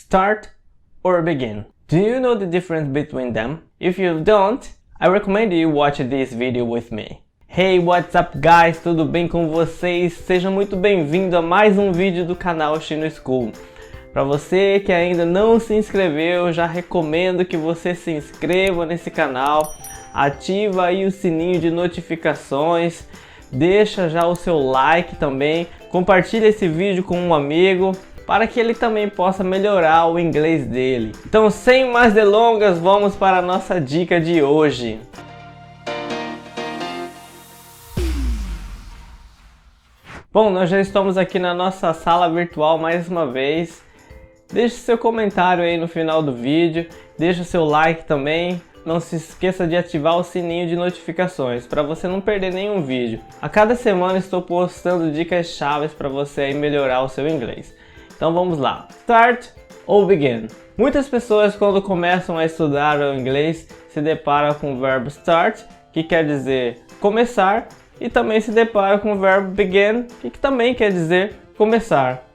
start or begin. Do you know the difference between them? If you don't, I recommend you watch this video with me. Hey, what's up guys? Tudo bem com vocês? Seja muito bem-vindo a mais um vídeo do canal Chino School. Para você que ainda não se inscreveu, já recomendo que você se inscreva nesse canal, ativa aí o sininho de notificações, deixa já o seu like também, compartilha esse vídeo com um amigo para que ele também possa melhorar o inglês dele. Então, sem mais delongas, vamos para a nossa dica de hoje. Bom, nós já estamos aqui na nossa sala virtual mais uma vez. Deixe seu comentário aí no final do vídeo, deixa seu like também. Não se esqueça de ativar o sininho de notificações para você não perder nenhum vídeo. A cada semana estou postando dicas chaves para você aí melhorar o seu inglês. Então vamos lá. Start ou begin? Muitas pessoas quando começam a estudar o inglês se deparam com o verbo start, que quer dizer começar, e também se deparam com o verbo begin, que também quer dizer começar.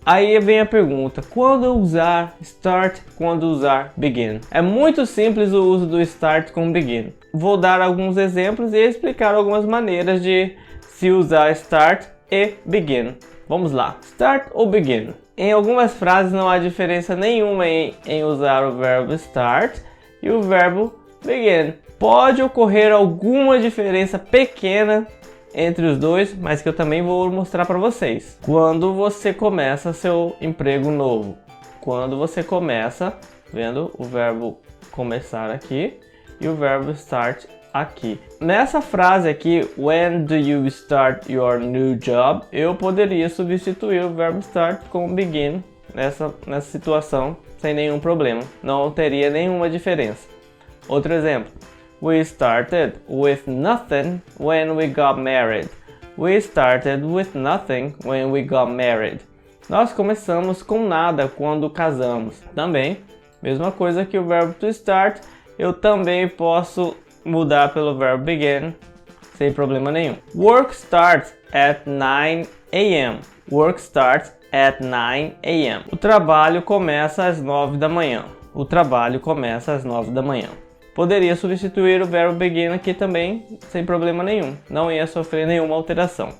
Aí vem a pergunta, quando usar start, quando usar begin? É muito simples o uso do start com begin. Vou dar alguns exemplos e explicar algumas maneiras de se usar start e begin. Vamos lá, start ou begin? Em algumas frases não há diferença nenhuma em usar o verbo start e o verbo begin. Pode ocorrer alguma diferença pequena entre os dois, mas que eu também vou mostrar para vocês. Quando você começa seu emprego novo, quando você começa, vendo o verbo começar aqui e o verbo start aqui. Nessa frase aqui, when do you start your new job? Eu poderia substituir o verbo start com begin nessa situação sem nenhum problema. Não teria nenhuma diferença. Outro exemplo. We started with nothing when we got married. We started with nothing when we got married. Nós começamos com nada quando casamos. Também, mesma coisa que o verbo to start, eu também posso mudar pelo verbo begin, sem problema nenhum. Work starts at 9 a.m. Work starts at 9 a.m. O trabalho começa às 9 da manhã. O trabalho começa às 9 da manhã. Poderia substituir o verbo begin aqui também, sem problema nenhum. Não ia sofrer nenhuma alteração.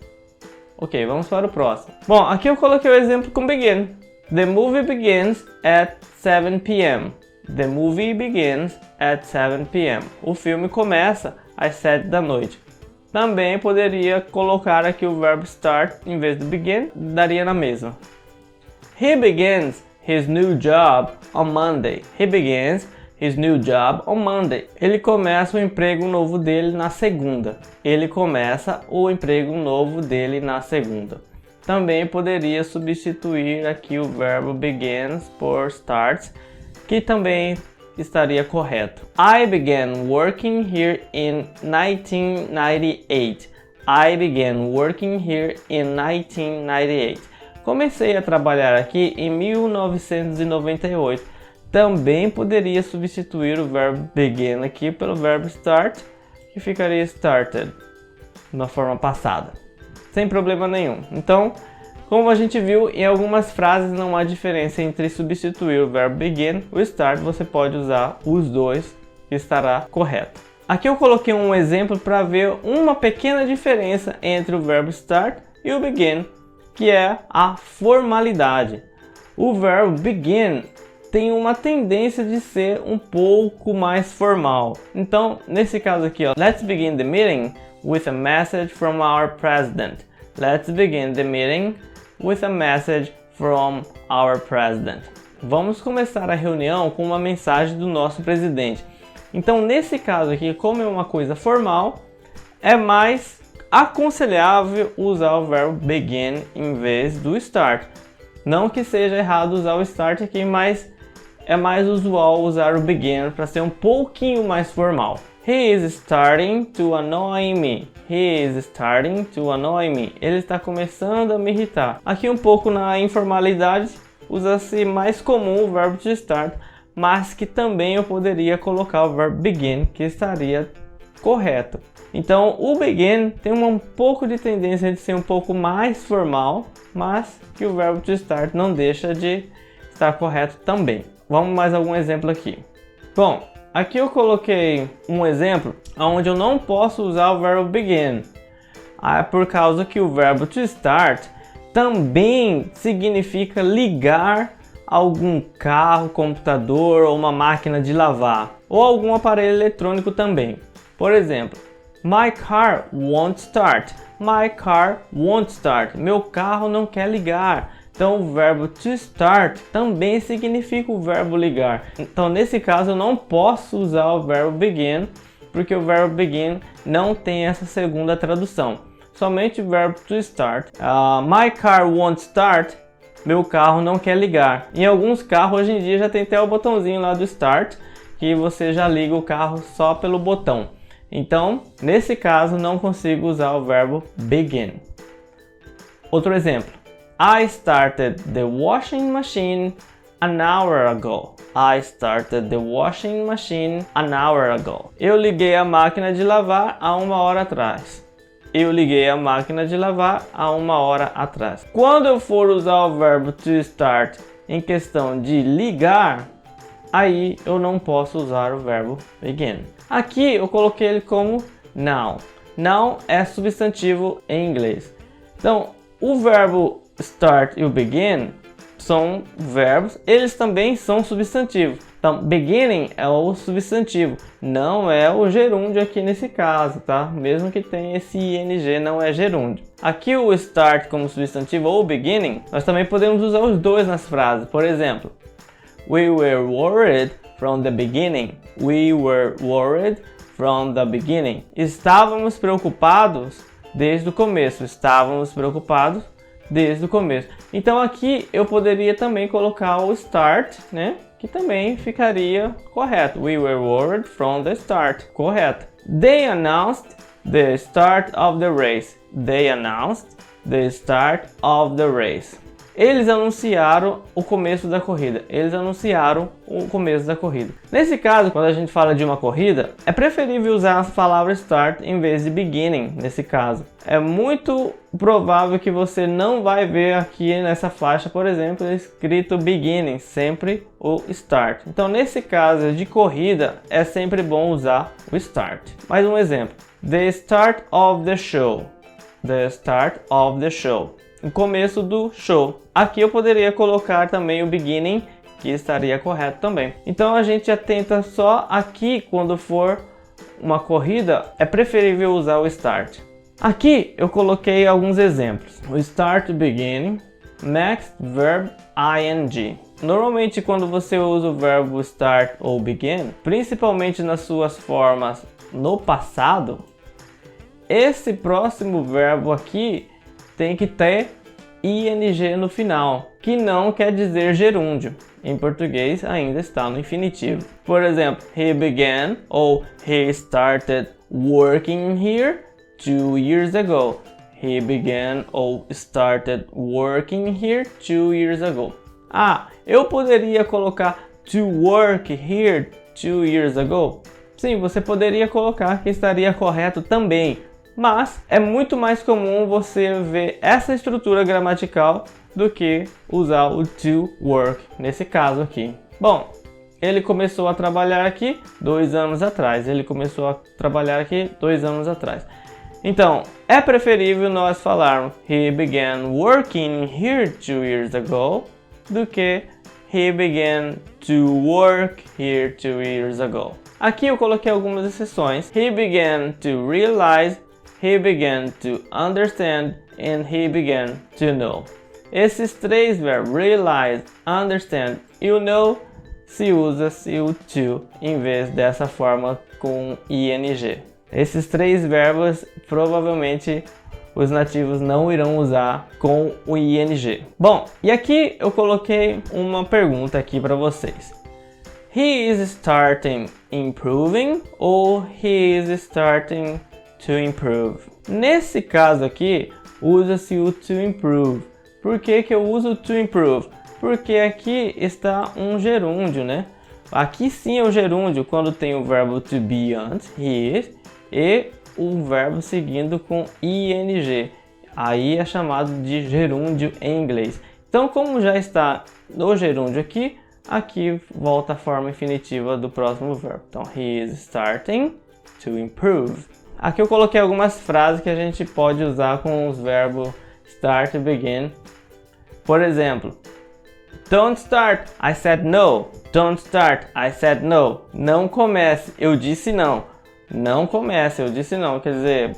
Ok, vamos para o próximo. Bom, aqui eu coloquei o exemplo com begin. The movie begins at 7 p.m. The movie begins at 7 p.m. O filme começa às 7 da noite. Também poderia colocar aqui o verbo start em vez do begin, daria na mesma. He begins his new job on Monday. He begins his new job on Monday. Ele começa o emprego novo dele na segunda. Ele começa o emprego novo dele na segunda. Também poderia substituir aqui o verbo begins por starts, que também estaria correto. I began working here in 1998. I began working here in 1998. Comecei a trabalhar aqui em 1998. Também poderia substituir o verbo begin aqui pelo verbo start, que ficaria started, na forma passada, sem problema nenhum. Então, como a gente viu, em algumas frases não há diferença entre substituir o verbo begin e o start, você pode usar os dois, que estará correto. Aqui eu coloquei um exemplo para ver uma pequena diferença entre o verbo start e o begin, que é a formalidade. O verbo begin tem uma tendência de ser um pouco mais formal. Então, nesse caso aqui, ó, let's begin the meeting with a message from our president. Let's begin the meeting with a message from our president. Vamos começar a reunião com uma mensagem do nosso presidente. Então, nesse caso aqui, como é uma coisa formal, é mais aconselhável usar o verbo begin em vez do start. Não que seja errado usar o start aqui, mas é mais usual usar o begin para ser um pouquinho mais formal. He is starting to annoy me. He is starting to annoy me. Ele está começando a me irritar. Aqui um pouco na informalidade, usa-se mais comum o verbo to start, mas que também eu poderia colocar o verbo begin, que estaria correto. Então o begin tem um pouco de tendência de ser um pouco mais formal, mas que o verbo to start não deixa de estar correto também. Vamos mais algum exemplo aqui. Bom, aqui eu coloquei um exemplo onde eu não posso usar o verbo begin. Por causa que o verbo to start também significa ligar algum carro, computador ou uma máquina de lavar, ou algum aparelho eletrônico também. Por exemplo, my car won't start. My car won't start. Meu carro não quer ligar. Então o verbo to start também significa o verbo ligar. Então nesse caso eu não posso usar o verbo begin, porque o verbo begin não tem essa segunda tradução. Somente o verbo to start. My car won't start. Meu carro não quer ligar. Em alguns carros hoje em dia já tem até o botãozinho lá do start, que você já liga o carro só pelo botão. Então, nesse caso, não consigo usar o verbo begin. Outro exemplo. I started the washing machine an hour ago. I started the washing machine an hour ago. Eu liguei a máquina de lavar há 1 hora atrás. Eu liguei a máquina de lavar há 1 hora atrás. Quando eu for usar o verbo to start em questão de ligar, aí eu não posso usar o verbo begin. Aqui eu coloquei ele como noun. Noun é substantivo em inglês. Então, o verbo start e o begin são verbos, eles também são substantivos. Então, beginning é o substantivo, não é o gerúndio aqui nesse caso, tá? Mesmo que tenha esse ing, não é gerúndio. Aqui o start como substantivo ou beginning, nós também podemos usar os dois nas frases. Por exemplo, we were worried from the beginning. We were worried from the beginning. Estávamos preocupados desde o começo. Estávamos preocupados desde o começo. Então aqui eu poderia também colocar o start, né? Que também ficaria correto. We were worried from the start. Correto. They announced the start of the race. They announced the start of the race. Eles anunciaram o começo da corrida. Eles anunciaram o começo da corrida. Nesse caso, quando a gente fala de uma corrida, é preferível usar as palavras start em vez de beginning. Nesse caso, é muito provável que você não vai ver aqui nessa faixa, por exemplo, escrito beginning, sempre o start. Então, nesse caso de corrida, é sempre bom usar o start. Mais um exemplo. The start of the show. The start of the show. O começo do show. Aqui eu poderia colocar também o beginning, que estaria correto também. Então a gente atenta só aqui quando for uma corrida, é preferível usar o start. Aqui eu coloquei alguns exemplos. O start, beginning, next, verb, ing. Normalmente quando você usa o verbo start ou begin, principalmente nas suas formas no passado, esse próximo verbo aqui tem que ter ing no final, que não quer dizer gerúndio. Em português ainda está no infinitivo. Por exemplo, he began ou he started working here 2 years ago. He began ou started working here 2 years ago. Eu poderia colocar to work here 2 years ago? Sim, você poderia colocar, que estaria correto também. Mas é muito mais comum você ver essa estrutura gramatical do que usar o to work, nesse caso aqui. Bom, ele começou a trabalhar aqui 2 anos atrás. Ele começou a trabalhar aqui 2 anos atrás. Então, é preferível nós falarmos he began working here 2 years ago do que he began to work here 2 years ago. Aqui eu coloquei algumas exceções. He began to realize, he began to understand, and he began to know. Esses 3 verbos, realize, understand e o know, se usa-se o to em vez dessa forma com ing. Esses 3 verbos provavelmente os nativos não irão usar com o ing. Bom, e aqui eu coloquei uma pergunta aqui para vocês. He is starting improving ou he is starting to improve? Nesse caso aqui, usa-se o to improve. Por que que eu uso o to improve? Porque aqui está um gerúndio, né? Aqui sim é o gerúndio quando tem o verbo to be antes, he is, e o verbo seguindo com ing. Aí é chamado de gerúndio em inglês. Então, como já está no gerúndio aqui, aqui volta a forma infinitiva do próximo verbo. Então, he is starting to improve. Aqui eu coloquei algumas frases que a gente pode usar com os verbos start e begin. Por exemplo, don't start, I said no. Don't start, I said no. Não comece, eu disse não. Não comece, eu disse não. Quer dizer,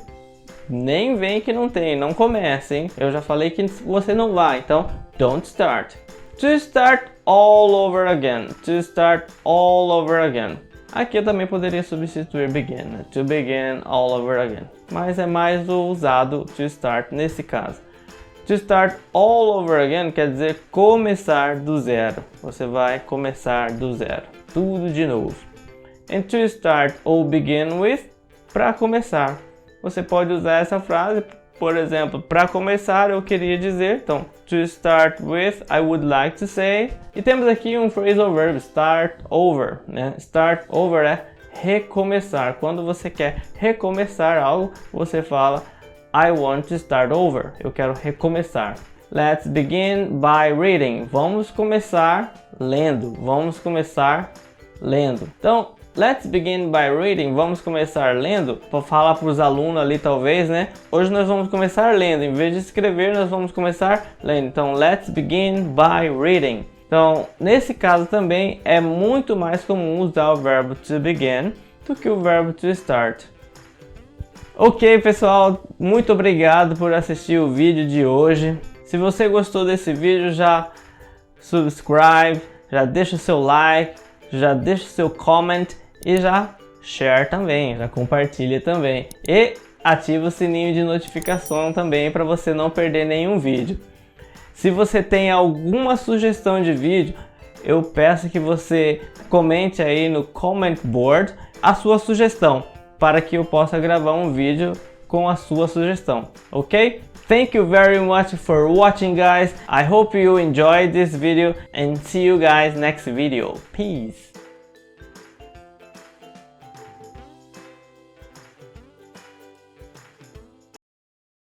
nem vem que não tem, não comece, hein? Eu já falei que você não vai, então don't start. To start all over again. To start all over again. Aqui eu também poderia substituir begin, né? To begin all over again. Mas é mais o usado to start nesse caso. To start all over again quer dizer começar do zero. Você vai começar do zero. Tudo de novo. And to start ou begin with, para começar. Você pode usar essa frase, por exemplo, para começar eu queria dizer, então, to start with, I would like to say. E temos aqui um phrasal verb, start over, né? Start over é recomeçar. Quando você quer recomeçar algo, você fala I want to start over. Eu quero recomeçar. Let's begin by reading. Vamos começar lendo. Vamos começar lendo. Então, let's begin by reading. Vamos começar lendo. Para falar para os alunos ali talvez, né? Hoje nós vamos começar lendo. Em vez de escrever, nós vamos começar lendo. Então, let's begin by reading. Então, nesse caso também é muito mais comum usar o verbo to begin do que o verbo to start. Ok, pessoal, muito obrigado por assistir o vídeo de hoje. Se você gostou desse vídeo, já subscribe, já deixa o seu like, já deixa o seu comment e já share também, já compartilha também. E ativa o sininho de notificação também para você não perder nenhum vídeo. Se você tem alguma sugestão de vídeo, eu peço que você comente aí no comment board a sua sugestão, para que eu possa gravar um vídeo com a sua sugestão, ok? Thank you very much for watching, guys. I hope you enjoyed this video and see you guys next video. Peace!